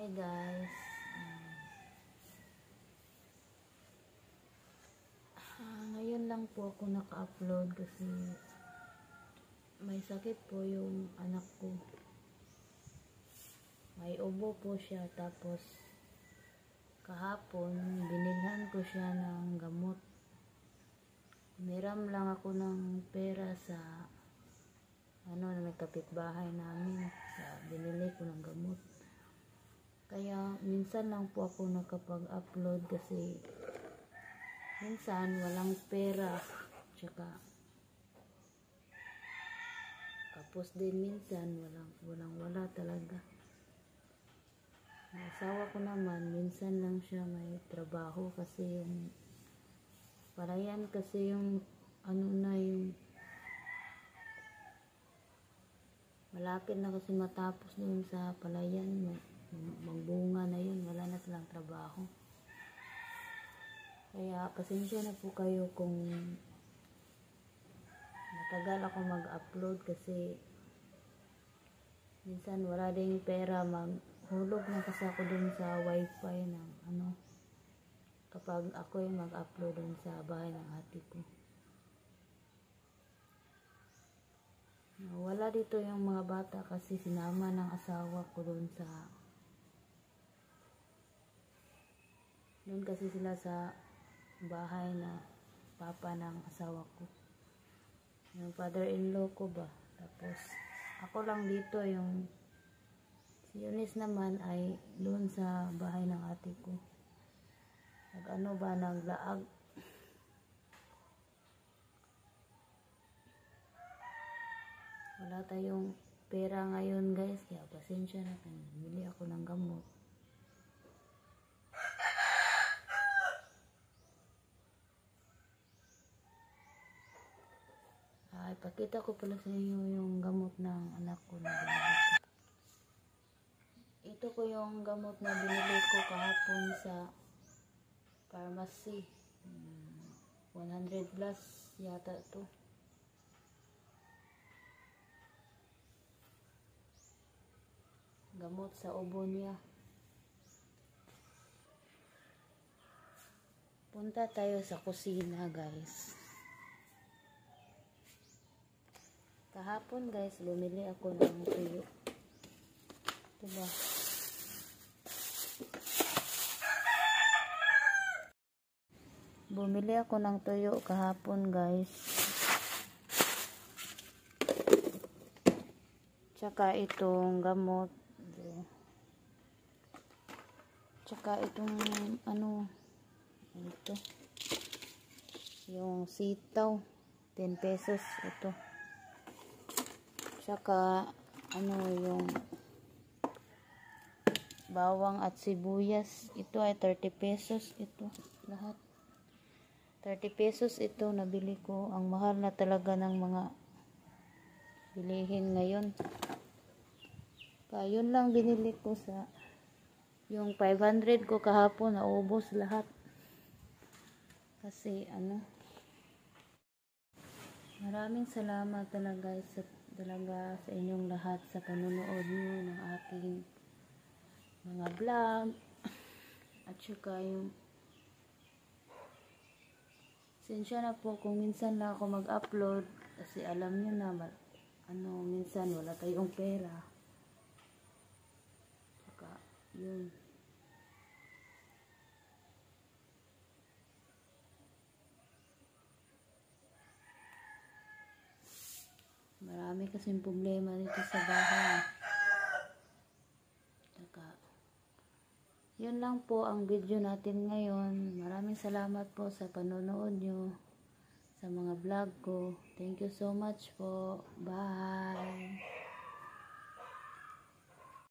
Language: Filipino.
Hi guys. Ngayon lang po ako naka-upload kasi may sakit po yung anak ko. May ubo po siya, tapos kahapon binilhan ko siya ng gamot. Meram lang ako ng pera sa may kapitbahay namin. Binili ko ng gamot. Kaya minsan lang po ako nakapag-upload kasi minsan walang pera, tsaka tapos din minsan wala talaga. Ang asawa ko naman minsan lang siya may trabaho kasi yung palayan, kasi yung yung malapit na kasi matapos dun sa palayan, magbunga na yun, wala na silang trabaho. Kaya pasensya na po kayo kung matagal ako mag-upload kasi minsan wala ding pera, maghulog na kasi ako dun sa wifi ng kapag ako yung mag-upload dun sa bahay ng ate ko. Wala dito yung mga bata kasi sinama ng asawa ko dun kasi sila sa bahay na papa ng asawa ko, yung father-in-law ko ba. Tapos ako lang dito, yung si Eunice naman ay doon sa bahay ng ate ko. Naglaag. Wala tayong pera ngayon guys, kaya pasensya na kayo. Bili ako ng gamot. Ipakita ko pala sa inyo yung gamot ng anak ko na binili ko. Ito ko yung gamot na binili ko kahapon sa pharmacy. 100 plus yata to. Gamot sa ubo niya. Punta tayo sa kusina guys. Kahapon guys, bumili ako ng tuyo. Diba? Bumili ako ng tuyo kahapon guys. Tsaka itong gamot. Tsaka itong ito. Yung sitaw. 10 pesos ito. Tsaka yung bawang at sibuyas, ito ay 30 pesos ito lahat. 30 pesos ito nabili ko. Ang mahal na talaga ng mga bilihin ngayon. Kaya yun lang binili ko sa yung 500 ko kahapon, naubos lahat. Kasi maraming salamat talaga sa inyong lahat sa panonood nyo ng aking mga vlog. At saka yung pasensya na po kung minsan lang ako mag-upload kasi alam nyo na minsan wala tayong pera. Saka yun, marami kasing problema dito sa bahay. Saka yun lang po ang video natin ngayon. Maraming salamat po sa panonood nyo sa mga vlog ko. Thank you so much po. Bye!